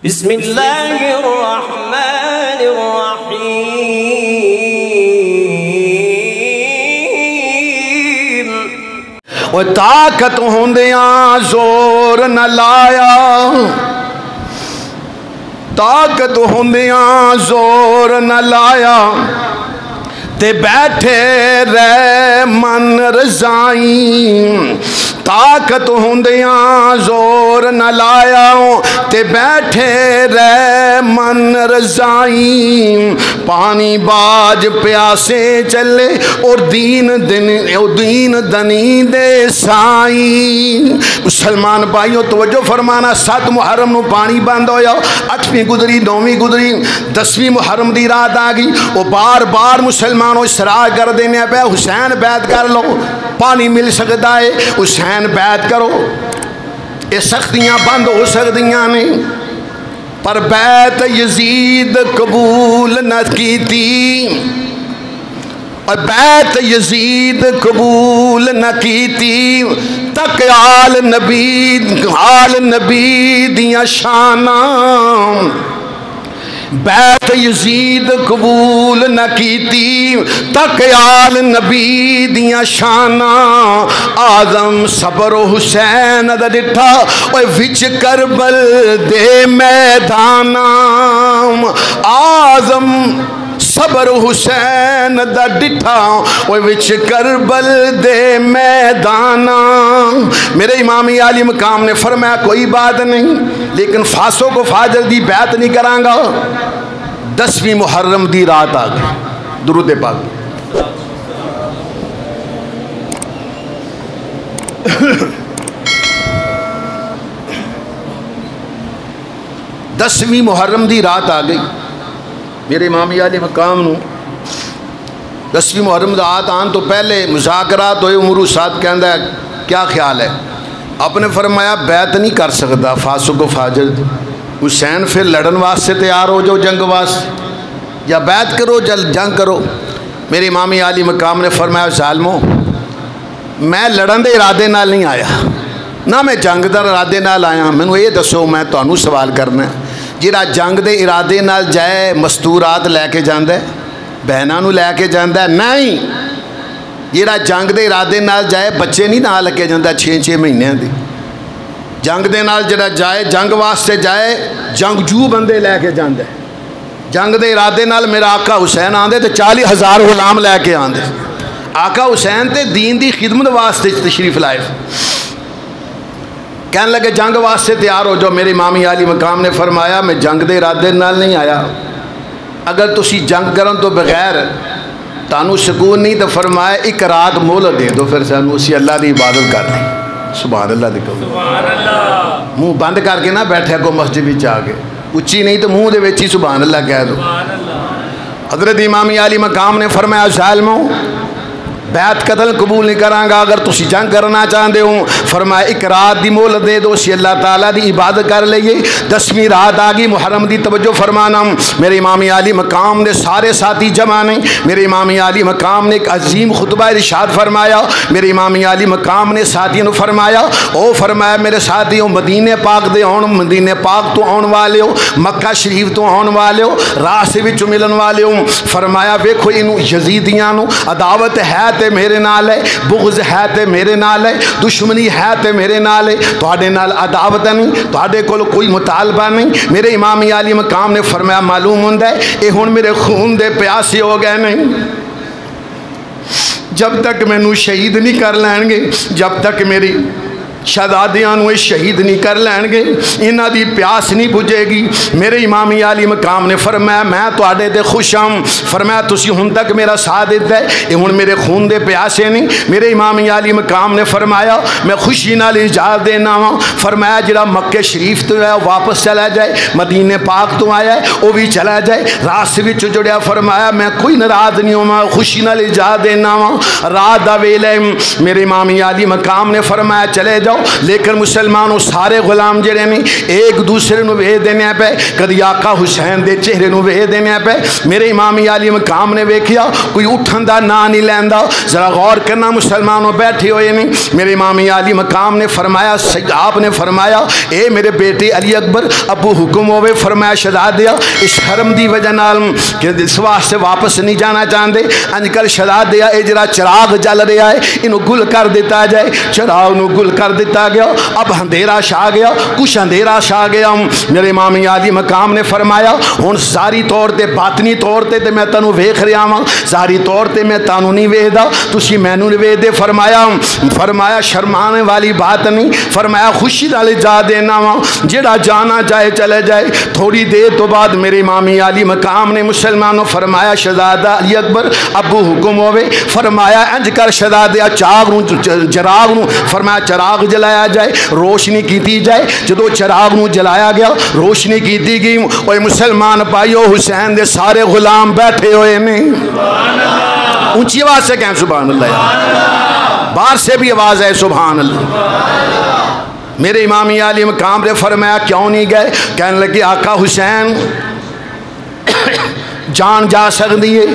बिस्मिल्लाहिर्रहमानिर्रहीम। वो ताकत होंदियां जोर न लाया, ताकत होंदियां जोर न लाया, ते बैठे रह मन रजाई। ताकत होंदियां जोर न लाया, ते बैठे रह मन रजाई। पानी बाज प्यासे चले और दीन दनी दे साई। मुसलमान भाइयों तवज्जो फरमाना, 7 मुहर्रम नूं पानी बंद होया, 8वीं गुजरी, 9वीं गुजरी, 10वीं मुहर्रम दी रात आ गई। वो बार बार मुसलमानों इसरार कर देने पे हुसैन बैत कर लो, पानी मिल सकता है, हुसैन बैत करो। ये सख्तियां बंद हो सकदियां नहीं, पर बैत यजीद कबूल न कीती, और बैत यजीद कबूल न कीती। तक आल नबी दियां शाना, बैत यजीद कबूल न कीती। तक आल नबी दियां शाना, आजम सबर हुसैन दा डिठा ओए विच करबल दे मैदाना। आजम सबर हुसैन दा डिठा ओए विच करबल दे मैदाना। मेरे इमामी आली मकाम ने फरमाया कोई बात नहीं, लेकिन फासों को फाजर दी बैत नहीं करांगा। 10वीं मुहर्रम दी रात आ गई, दुरूद पाक। 10वीं मुहर्रम दी रात आ गई। मेरे इमामी आले मकाम नूं 10वीं मुहर्रम रात आन तो पहले मुज़ाकरात होए। उमरू साथ कहता है क्या ख्याल है, आपने फरमाया बैत नहीं कर सकता फासुक व फाजर। हुसैन फिर लड़न वास्ते तैयार हो जाओ, जंग वास्ते, या बैत करो जंग करो। मेरे इमामी आली मकाम ने फरमाया ज़ालिमो, मैं लड़न के इरादे नाल नहीं आया, ना मैं जंग के इरादे नाल आया। मैनू ये दसो, मैं तुहानू सवाल करना, जिहड़ा जंग के इरादे नाल जाए मस्तूरात लैके जांदा है, बहनों नूं लैके जांदा है? नहीं। जिहड़ा जंग के इरादे नाल जाए बच्चे नहीं नाल लगे जांदा 6-6 महीनों की। जंग दे नाल जिहड़ा जाए, जंग वास्ते जाए, जंगजू बंदे लैके जांदा है। जंग के इरादे नाल मेरा आका हुसैन आंदे तो 40,000 गुलाम लैके आंदे। आका हुसैन ते दीन की खिदमत वास्ते तशरीफ लाए। कहने लगे जंग वास्ते तैयार हो जाओ। मेरे इमामी आली मकाम ने फरमाया मैं जंग के इरादे नाल नहीं आया, अगर तुसी जंग करन तो बगैर तानू सकून नहीं तो फरमाया एक रात मोहलत दे दो, फिर सानू उसी अल्लाह की इबादत कर ली। सुभान अल्लाह दी कहो, मुँह बंद करके ना बैठे को मस्जिद में आके, उच्ची नहीं तो मुँह दे विच ही सुभान अल्लाह कह दो। हज़रत इमामी आली मकाम ने फरमाया ज़ालिमो, बैत कतल कबूल नहीं करांगा अगर तुसी जंग करना चाहते हो। फरमाया एक रात की मोहलत दे दो, असी अल्लाह ताला की इबादत कर लीए। 10वीं रात आ गई मुहर्रम की, तवज्जो फरमाना। मेरे इमामी आली मकाम ने सारे साथी जमा नहीं। मेरे इमामी आली मकाम ने एक अजीम खुतबा इरशाद फरमाया। मेरे इमामी आली मकाम ने साथियों को फरमाया, ओ फरमाया मेरे साथियों, मदीने पाक दे आउण, मदीने पाक तो आउण वाले हो, मक्का शरीफ तो आउण वाले हो, रास्ते विच मिलन वाले हो। फरमाया वेखो इनू यजीदियां नू अदावत है ते मेरे नाल है, बुग़्ज़ है ते मेरे नाल है, दुश्मनी है ते मेरे नाल है, तुहाडे नाल अदावत नहीं, तुहाडे कोल कोई मुतालबा नहीं। मेरे इमामी आली मकाम ने फरमाया मालूम हुंदा है ये हुण मेरे खून दे प्यासे हो गए नहीं, जब तक मैनू शहीद नहीं कर लैणगे, जब तक मेरी शहजादियां नूं शहीद नहीं कर लैणगे, इन्हां दी प्यास नहीं बुझेगी। मेरे इमामी आली मकाम ने फरमाया मैं तुहाडे ते खुश हां। फरमाया तुसी हुण तक मेरा साथ दिता है, ये हुण मेरे खून दे प्यासे नहीं। मेरे इमामी आली मकाम ने फरमाया मैं खुशी नाल इजाज़त देना वा। फरमाया जिहड़ा मक्के शरीफ तो है वापस चला जाए, मदीने पाक तो आया है वह भी चला जाए, रास्ते विच जुड़िया। फरमाया मैं कोई नाराज़ नहीं होवां, खुशी नाल इजाज़त देना वा। रात दा वेला मेरे इमामी आली मकाम ने फरमाया चले जाओ। हो, लेकिन मुसलमानों सारे गुलाम जड़े ने एक दूसरे को वेख देने पे, कभी आका हुसैन के चेहरे को वेख देने पे। मेरे इमाम अली मकाम ने वेख्या कोई उठन का ना नहीं लैंदा। जरा गौर करना मुसलमानों बैठे हुए नहीं। मेरे इमाम अली मकाम ने फरमाया, आपने फरमाया ए मेरे बेटे अली अकबर, अबू हुक्म होवे, फरमाया शहजादिया इस शर्म की वजह नाल इस वास्ते वापस नहीं जाना चाहते, अजकल शहजादिया ये जरा चिराग जल रहा है, इनू गुल कर दिता जाए। चिराग नू गुल कर दिता गया। अब अंधेरा छा गया, कुछ अंधेरा छा गया। मेरे इमाम अली मकाम ने फरमाया हुण सारी तौर पर बातनी तौर पर मैं तेनू वेख रहा वां, सारी तौर पर मैं तेनू नहीं वेखदा, तुसीं मैनू नहीं वेखदे। फरमाया शर्माने वाली बात नहीं, फरमाया खुशी नाल जा देना वा, जेड़ा जाना चाहे चले जाए। थोड़ी देर तो बाद मेरे इमाम अली मकाम ने मुसलमानों फरमाया शहजादा अली अकबर अबू हुक्म होवे, फरमाया इंज कर शहजादिया चिराग नू फरमाया चिराग जलाया जाए, रोशनी की जाए। जो चिराग नू जलाया गया, रोशनी की गई। और मुसलमान भाइयों हुसैन दे सारे गुलाम बैठे हुए ने। ऊंची आवाज से कहें सुभान अल्लाह, बाहर से भी आवाज है सुभान अल्लाह। मेरे इमाम अली मकाम ने फरमाया क्यों नहीं गए? कहने लगे आका हुसैन जान जा सकती है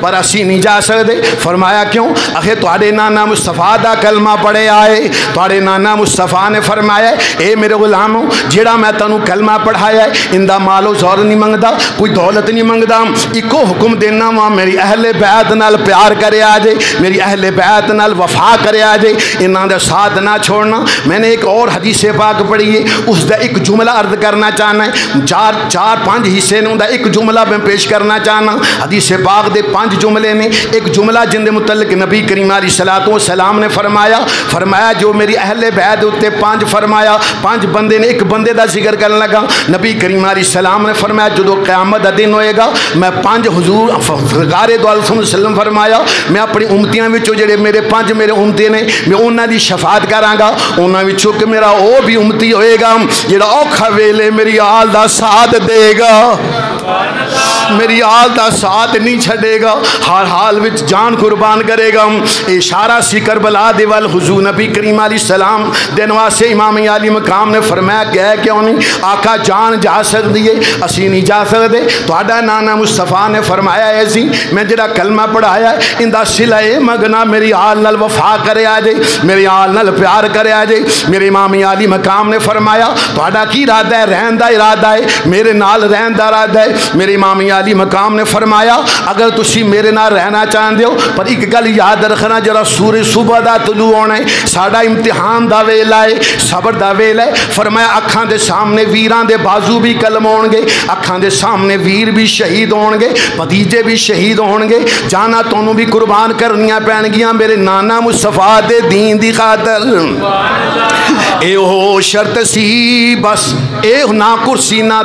पर असी नहीं जा सकते। फरमाया क्यों? आखे तुहाडे नाना मुस्तफा दा कलमा पढ़े आए, तुहाडे नाना मुस्तफा ने फरमाया ए मेरे गुलामों जेड़ा मैं तैनूं कलमा पढ़ाया है इंदा मालो ज़ौर नहीं मंगदा, कोई दौलत नहीं मंगदा, इको हुक्म देना वा मेरी अहले बैत नाल प्यार करे आ जाए, मेरी अहले बैत नाल वफा करे आ जाए, इन्हां दा साथ ना छोड़ना। मैंने एक और हदीस पाक पढ़ी है, उसका एक जुमला अर्ज करना चाहना है। चार पांच हिस्से ने उनका एक जुमला मैं पेश करना चाहना। हदीस पाक दे 5 जुमले ने, एक जुमला जिंदे मुतल्लिक नबी करीम अलैहिस्सलातु वस्सलाम ने फरमाया जो मेरी अहले बैत उत्ते 5 फरमाया, 5 बंदे ने, एक बंदे का जिक्र करने लगा। नबी करीम अलैहिस्सलाम ने फरमाया जो क़यामत का दिन होएगा मैं 5 हुजूर सरकारे दो अलैहि वसल्लम फरमाया मैं अपनी उम्मतियां विचों जेड़े मेरे 5 मेरे उम्मती ने मैं उन्हां दी शफात करांगा, उन्हां विचों कि मेरा वो भी उम्मती होएगा जेड़ा औखा वेले मेरी आल दा साथ देगा, मेरी आल दा साथ नहीं छड़ेगा, हर हाल विच जान कुर्बान करेगा। इशारा सी करबला दे वल हुजूर नबी करीम अलैहिस्सलाम दिन वास्ते इमाम अली मकाम ने फरमाया कह क्यों नहीं? आका जान जा सकती है, असी नहीं जा सकते। तुहाडा नाना मुस्तफा ने फरमाया ऐसी मैं जेड़ा कलमा पढ़ाया इंदा सिला मगना मेरी आल नाल वफा करे आ जाए, मेरी आल नाल प्यार करे आ जाए। मेरे इमाम अली मकाम ने फरमाया तुहाडा की इरादा है? रहन दा इरादा है, मेरे नाल रहन दा इरादा है। मेरे इमाम अली मकाम ने फरमाया अगर तुसी मेरे नाल रहना चाहते हो पर एक गल याद रखना जरा सूरज सुबह का तुलू आना है, साडा इम्तिहान का वेला है, सबर का वेला है। फरमाया अखां दे सामने वीरां दे बाजू भी कलम होणगे, अखां दे सामने वीर भी शहीद होणगे, भतीजे भी शहीद होणगे, जाना तुहानू भी कुर्बान करनियां पैणगियां मेरे नाना मुस्तफा दे दीन दी खातर। एहो शर्त सी बस ए ना कुर्सी ना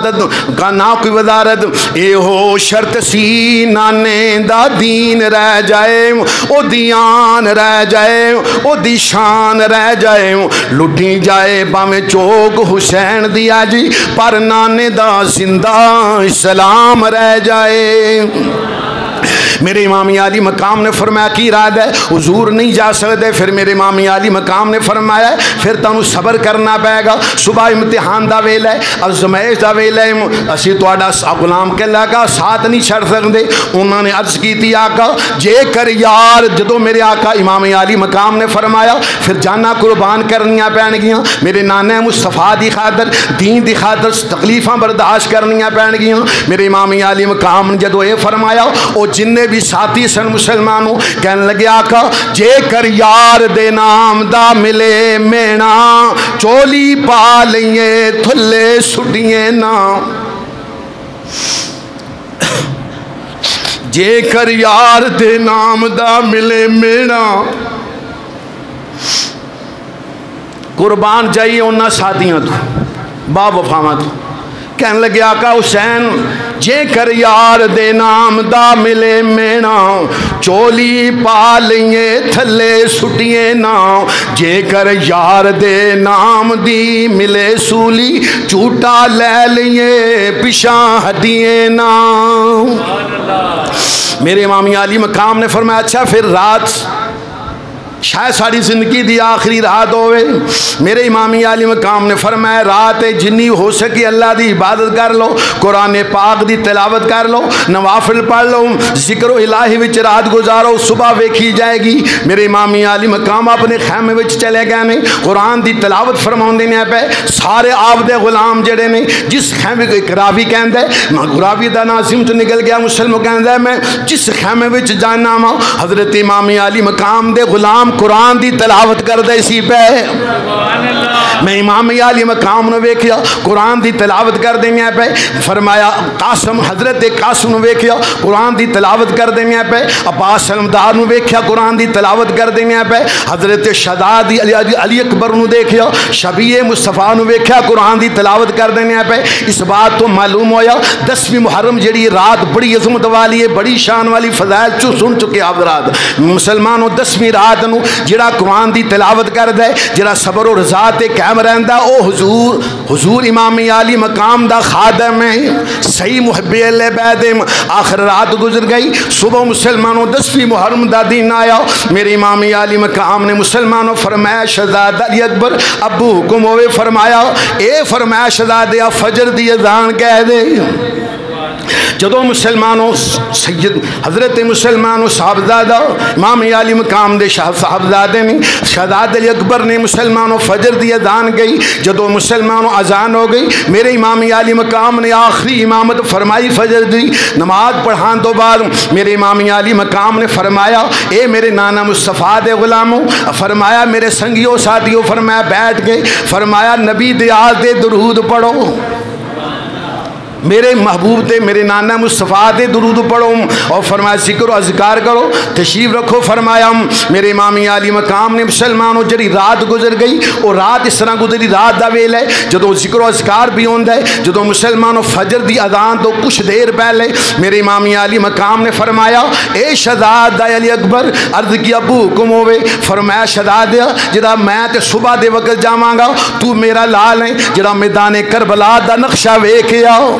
ना कोई वजारत, एहो शर्त सी नाने दा दीन रह जाए, ओ दियान रह जाए, ओ दी शान रह जाए, लुटी जाए भावें चौक हुसैन दिया जी पर नाने दा जिंदा सलाम रह जाए। मेरे इमाम अली मकाम ने फरमाया की इरादा है? हुजूर नहीं जा सकते। फिर मेरे इमाम अली मकाम ने फरमाया फिर तुहानू सबर करना पेगा, सुबह इम्तिहान का वेला है, अजमैश का वेला है, असी तुहाडा गुलाम कहला का साथ नहीं छड़ सकते। उन्होंने अर्ज की आका जेकर यार जो मेरे आका इमाम अली मकाम ने फरमाया फिर जाना कुर्बान करनियां पैणगियां मेरे नाना मुस्तफा की खातर, दीन की खातर तकलीफा बर्दाश्त करनियां पैणगियां। मेरे इमाम अली मकाम ने जो ये फरमाया वो जिन्ने भी साथी सन मुसलमानों कहने लगे आका जेकर यार दे नाम दा मिले मेना चोली पा लिये थल्ले सुटिए ना, जेकर यार दे नाम दा मिले मेना कुर्बान जाइए उन्होंने साथियों तो बा वफावां तो। कहने लगे आका हुसैन जेकर यार दे नाम दा मिले मेना चोली पा लिये थले सुटिए ना, जेकर यार दे नाम दी मिले सूली झूठा ले लिये पिछा हटिए ना। मेरे इमाम अली मकाम ने फरमाया अच्छा फिर रात शायद साड़ी जिंदगी की आखिरी रात होवे। मेरे इमामी आली मकाम ने फरमाया रात जिन्नी हो सके अल्लाह की इबादत कर लो, कुरान पाक की तिलावत कर लो, नवाफिल पढ़ लो, जिक्र इलाही विच रात गुजारो, सुबह वेखी जाएगी। मेरे इमामी आली मकाम अपने खैमे विच चले गए ने, कुरान की तिलावत फरमाते ने पे। सारे आपदे गुलाम जड़े ने, जिस खैमे एक रावी कहता है, रावी का नासिम च निकल गया, मुसलमान कहता है मैं जिस खैमे विच जाना वा हजरत इमामी आली मकाम दे गुलाम कुरान की तिलावत करते सी पे। मैं इमाम आली मकाम ने वेखिया कुरान की तिलावत कर देने पे। फरमाया कासम हजरत कासम वेखिया कुरान की तिलावत कर देने पे। अब्बास सलमदार वेखिया कुरान की तिलावत कर देने पे। हजरत शहजाद अली अकबर देखिया, शबीए मुस्तफा वेखिया कुरान की तिलावत कर देने पे। इस बात तो मालूम होया 10वीं मुहर्रम जी रात बड़ी अजमत वाली है, बड़ी शान वाली फजाइल चू सुन चुके आप रात। मुसलमानों 10वीं रात नूं जिहड़ा कुरान की तिलावत करदा है, जिहड़ा सबर और रज़ा ते कायम रहंदा, ओ हुजूर इमाम आली मकाम दा खादम है, सही मुहब्बे अल्लाह बैदम। आखिर रात गुजर गई, सुबह मुसलमानों 10वीं मुहर्रम दा दिन आया। मेरे इमाम आली मकाम ने मुसलमानों फरमाया शहजादा अली अकबर अबू हुक्म होवे, फरमाया ए फरमाया शहजादे फजर दी अज़ान कह दे। जदों मुसलमानों सैयद हजरत मुसलमानों साहबजादा इमाम आली मकाम दे शाह साहबजादे ने शहजाद अली अकबर ने मुसलमानों फजर दी अजान गई। जदों मुसलमानों अजान हो गई, मेरे इमाम आली मकाम ने आखिरी इमामत फरमाई फजर दी नमाज पढ़ाने तो बाद। मेरे इमाम आली मकाम ने फरमाया ए मेरे नाना मुस्तफ़ा दे गुलामों, फरमाया मेरे संगियों साथियों, फरमाया बैठ गए, फरमाया नबी दे आज दे दुरूद पढ़ो, मेरे महबूब ते मेरे नाना मुस्तफ़ा दे दुरूद पढ़ो, और फरमाया जिक्र अज़कार करो, तशरीफ़ रखो। फरमाया मेरे इमाम आली मकाम ने मुसलमानों जी रात गुजर गई, और रात इस तरह गुजरी, रात का वेल है जो जिक्र अज़कार भी होंदा है। जो मुसलमानों फजर की अजान तो कुछ देर पहले मेरे इमाम आली मकाम ने फरमाया ए शहजादा अली अकबर, अर्ज की अबू हुक्म होवे, फरमाया शहजादा जरा मैं तो सुबह के वक्त जावांगा, तू मेरा लाल है, जरा मैदान करबला का नक्शा वेख आओ।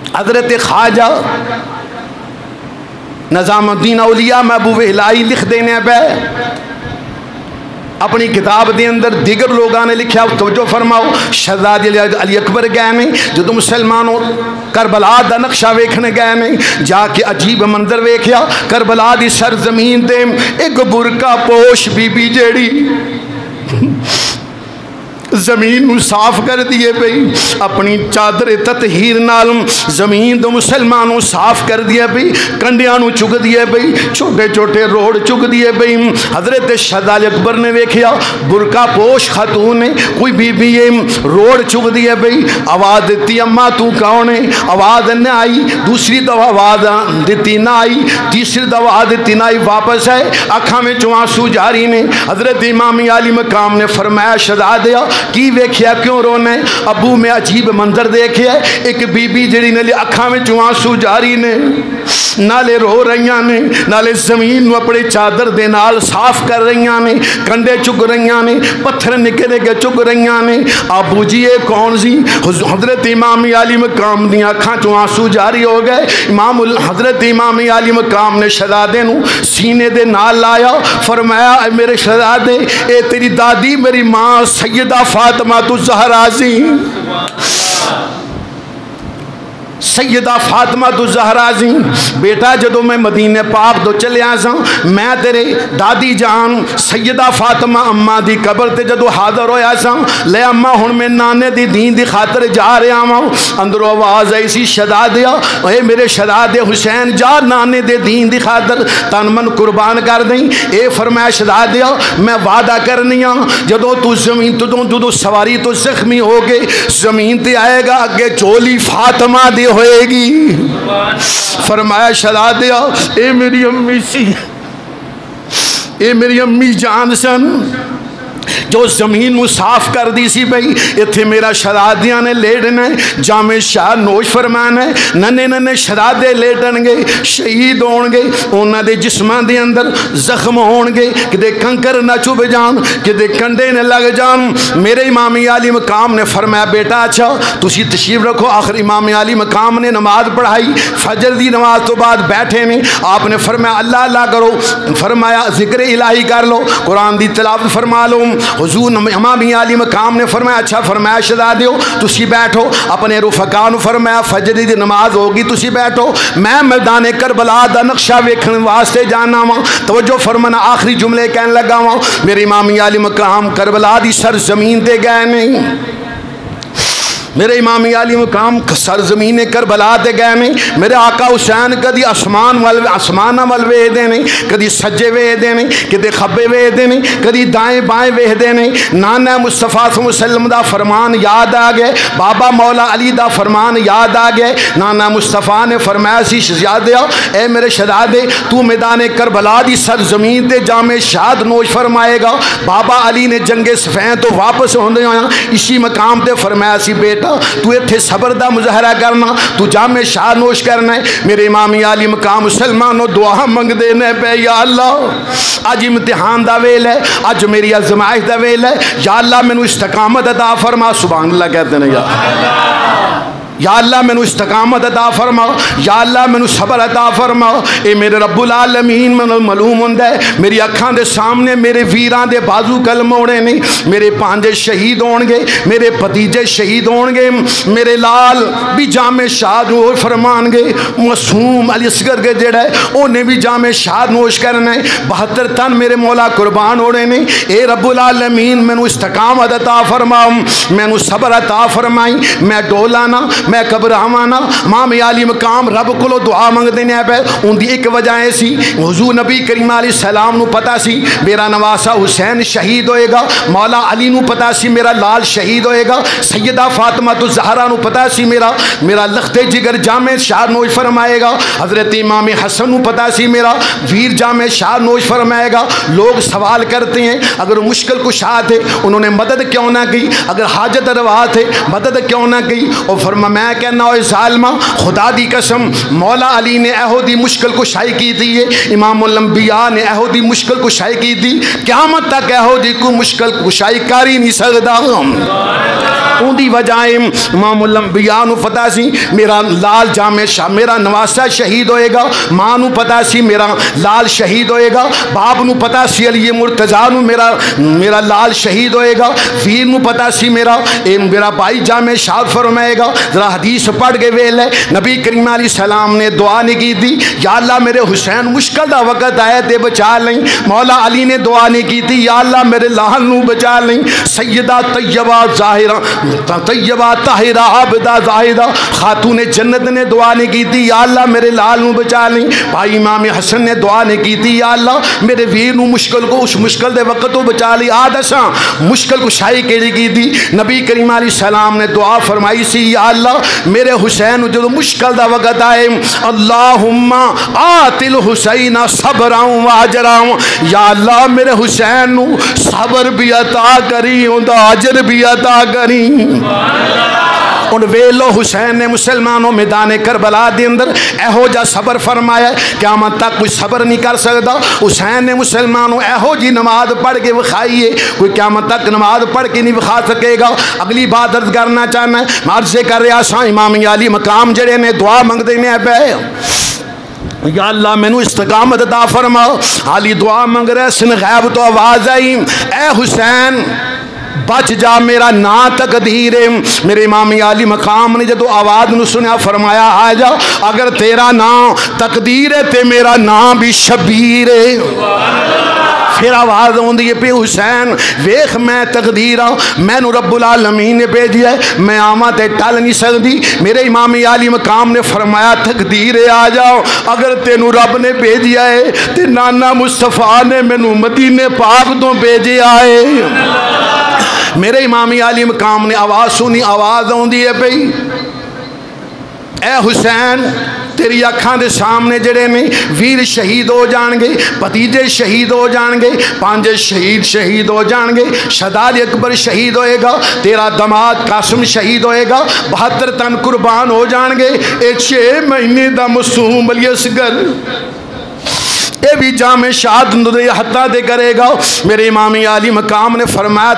हजरत ख्वाजा निज़ामुद्दीन औलिया महबूब इलाही लिख देने पे अपनी किताब के अंदर दिगर लोगों ने लिखा, तवज्जो फरमाओ। शहजाद अली अकबर गए ने, जो मुसलमानों करबला का नक्शा वेखने गए ने, जाके अजीब मंजर वेख्या। करबला की सरजमीन ते एक बुरका पोश बीबी जेड़ी जमीन साफ कर दिए पई, अपनी चादर ततहीर नाल जमीन तो मुसलमानों साफ कर दिए पई, कंडिया चुग दिए पई, छोटे छोटे रोड चुग दिए पई। हजरत शहजाद अकबर ने वेखिया बुरका पोश खातून ने कोई बीबी रोड चुग दिए पई। आवाज़ दी अम्मा तू कौन है? आवाज़ न आई। दूसरी दफा आवाज़ दी ना आई, तीसरी दफा आवाज़ दी ना आई, वापस आए, अखा में आंसू जारी ने। हजरत इमाम आली मकाम ने फरमाया शहजादिया की वेख्या क्यों रोने? अबू में अजीब मंजर देखिया, एक बीबी जड़ी ने अखा में आंसू जारी ने, नाले रो रही ने, नाले जमीन अपने चादर दे नाल साफ कर रही ने, कंडे चुग रही ने, पत्थर निके निके चुग रही ने। अबू जी ये कौन सी? हजरत इमाम आली मकाम दी अखा चो आंसू जारी हो गए। हजरत इमाम आली मकाम ने शहजादे नू सीने दे नाल लाया, फरमाया मेरे शहजादे ए तेरी दादी मेरी मां सैयदा फातिमा तु ज़हरा सी, सैयदा फातिमा तु ज़हरा सी। बेटा जदों मैं मदीने पाक तो चलिया सा, मैं तेरे दादी जान सैयदा फातिमा अम्मा दी कबर ते जदों हाज़र होया सा, ले अम्मा हुण मैं नाने दी दीन दी खातर जा रहा वां। अंदरों आवाज़ आई सी शहजादिया, ए मेरे शहजादे हुसैन जा नाने दे दीन दी खातर तन मन कुर्बान कर दई। ए फरमाया शहजादिया मैं वादा करनी आ, जदों तू जमीन तुदों सवारी तो जख्मी हो गए जमीन ते आएगा, अगे चोली फातिमा दी होएगी। फरमाया शहजादिया ए मेरी अम्मी सी, ए मेरी अम्मी जान सन, जो जमीन में साफ कर दी सी पई, इत्थे मेरा शरादियां ने लेटना है, जामे शाह नोश फरमाना है, नन्हे नन्हे शरादे लेटणगे, शहीद होणगे, उन्हां दे जिस्मां दे अंदर जख्म होणगे, किते कंकर ना चुभ जान, किते कंडे न लग जान। मेरे इमाम आली मकाम ने फरमाया बेटा अच्छा तुसी तशरीफ रखो। आखिर इमाम आली मकाम ने नमाज पढ़ाई, फजर दी नमाज तो बाद बैठे ने, आपने फरमाया अल्लाह अल्लाह करो, फरमाया जिक्र इलाही कर लो, कुरान दी तिलावत फरमा लो। हुजूर इमाम आली मकाम ने फरमाया अच्छा फरमाया शहजादियो तुसी बैठो, अपने रुफका नूं फरमाया फजर दी नमाज होगी तुसी बैठो, मैं मैदान करबला दा नक्शा वेखण वास्ते जाना वा। तवज्जो फरमाना आखिरी जुमले कहन लगा वा, मेरे इमाम आली मकाम करबला दी सर जमीन ते गए नहीं, मेरे इमाम आली मुकाम सर जमीन करबला ते गए नहीं। मेरे आका हुसैन कदी आसमान वल वेखदे नहीं, कदी सज्जे वेखदे नहीं, किते खब्बे वेखदे नहीं, कदी दाएं बाएं वेखदे नहीं। नाना मुस्तफा सल्लम दा फरमान याद आ गया, बाबा मौला अली दा फरमान याद आ गया। नाना मुस्तफा ने फरमाया सी शहजादिया ए मेरे शहजादे तू मैदान करबला दी सर जमीन ते जामे शाद नोश फरमाएगा। बाबा अली ने जंगे सफैन तो वापस होंदे होया इसी मकाम ते फरमाया सी बेटा तू इत्थे सबर दा मुजाहरा करना, तू जामे शाह नोश करना है। मेरे इमाम आली मकाम मुसलमानों दुआ मंगदे ने पे या अल्लाह अज इम्तिहान दा वेल है, अज मेरी आजमाइश दा वेल है, या अल्लाह मैनू इस्तकामत अता फरमा। सुभान अल्लाह कहते हैं या अल्लाह मैनू इस्तकामत अता फरमा, या अल्लाह मैनू सबर अता फरमा। ये मेरे रब्बुल आलमीन मैनू मालूम होंदा है मेरी अखां दे सामने मेरे वीरां दे बाजू कलम होने नहीं, मेरे भांजे शहीद होणगे, मेरे भतीजे शहीद होणगे, मेरे लाल भी जामे शाह नोश फरमानगे, मासूम अली असगर के जेड़ा है उन्हें भी जामे शाह नोश करना है, 72 तन मेरे मौला कुर्बान होने नहीं। ए रब्बुल आलमीन मैनू इस्तकामत अता फरमा, मैनू सबर अता फरमाई, मैं डोला ना मैं घबरावा ना। इमाम आली मकाम रब को दुआ मंगते हैं पे, उनकी एक वजह सी हुजूर नबी करीम अलैहि सलाम नू पता सी मेरा नवासा हुसैन शहीद होएगा, मौला अली नू पता सी मेरा लाल शहीद होएगा, सैयदा फातिमा तो ज़हरा नू पता सी मेरा लखते जिगर जामे शाह नोश फरमाएगा, हज़रत इमाम हसन नू पता सी मेरा वीर जामे शाह नोश फरमाएगा। लोग सवाल करते हैं अगर मुश्किल कुशा थे उन्होंने मदद क्यों ना की, अगर हाजत रवा थे मदद क्यों ना की। और फरमा मैं कहना जालिमा खुदा दी कसम मौला अली ने एहो दी मुश्किल कुशाई की थी है, इमामुल अंबिया ने एहो दी मुश्किल कुशाई की थी, क़यामत तक एहो दी कोई मुश्किल कुशाई कर ही नहीं सकता। उनकी वजह इमामुल अंबिया नू पता सी मेरा लाल जामे शाह मेरा नवासा शहीद होएगा, माँ नू पता सी मेरा लाल शहीद होएगा, बाप नू पता सी अली मुर्तजा नू मेरा लाल शहीद होएगा, वीर नू पता सी मेरा भाई जामे शाह फरमाएगा। जरा हदीस पढ़ के वेल है नबी करीम अलैहि सलाम ने दुआ नहीं की थी या अल्लाह मेरे हुसैन मुश्किल का वक़्त आया ते बचा लें। मौला अली ने दुआ नहीं की थी या अल्लाह मेरे लाल नू बचा लें। सैयदा तैयबा ज़ाहिरा तैयबा ताहिरा आबिदा ज़ाहिदा खातून जन्नत ने दुआ नहीं की थी या अल्लाह मेरे लाल नू बचा लें। भाई इमाम हसन ने दुआ नहीं की थी या अल्लाह मेरे वीर नू मुश्किल को उस मुश्किल के वक़्त तो बचा ली। आ दसा मुश्किल कुशाई केड़ी की थी नबी करीम अलैहि सलाम ने दुआ फरमाई सी या अल्लाह मेरे हुसैन जो मुश्किल का वक़्त आए अल्लाहुम्मा आतिल हुसैन सबराऊं वाजराऊं, या अल्लाह मेरे हुसैन नू सबर भी अता करी उनका अजर भी अता करी। उन वेलो हुसैन ने मुसलमानों मैदान करबला के अंदर एहो जा सबर फरमाया क़यामत तक कोई सबर नहीं कर सकता। हुसैन ने मुसलमानों एहो जी नमाज पढ़ के विखाई है, कोई क़यामत तक नमाज पढ़ के नहीं विखा सकेगा। अगली बात अर्ज करना चाहना मार्जे कर रहा सा इमाम आली मकाम जड़े ने दुआ मंगते ने पे या अल्लाह मैनू इस्तकामत अता फरमा। हाली दुआ मंग रहे सिन गैब तो आवाज़ आई ए हुसैन बच जा मेरा ना तकदीर है। मेरे इमाम आली मकाम ने जो आवाज़ न सुनिया फरमाया आ जा अगर तेरा ना तकदीर है तो मेरा ना भी शबीर है। फिर आवाज़ आती है पे हुसैन वेख मैं तकदीर हाँ मैनू रब्बुल आलमीन ने भेजिया मैं आवा तो टल नहीं सकती। मेरे इमाम आली मकाम ने फरमाया तकदीर है आ जाओ अगर तेनू रब ने भेजिया है तो नाना मुस्तफा ने मैनू मदीने पाक तो भेजिया है। मेरे इमाम आली मकाम ने आवाज़ सुनी आवाज़ आती है पई ए हुसैन तेरी अखां दे सामने जड़े ने वीर शहीद हो जाएंगे, भतीजे शहीद हो जाएंगे, पांच शहीद हो जाएंगे, शहजाद अकबर शहीद होएगा, तेरा दमाद कासिम शहीद होएगा, 72 तन कुर्बान हो जाएंगे। ये 6 महीने का मासूम अली असगर ये भी जामे शहादत हत्ता दे करेगा। मेरे इमाम आली मकाम ने फरमाया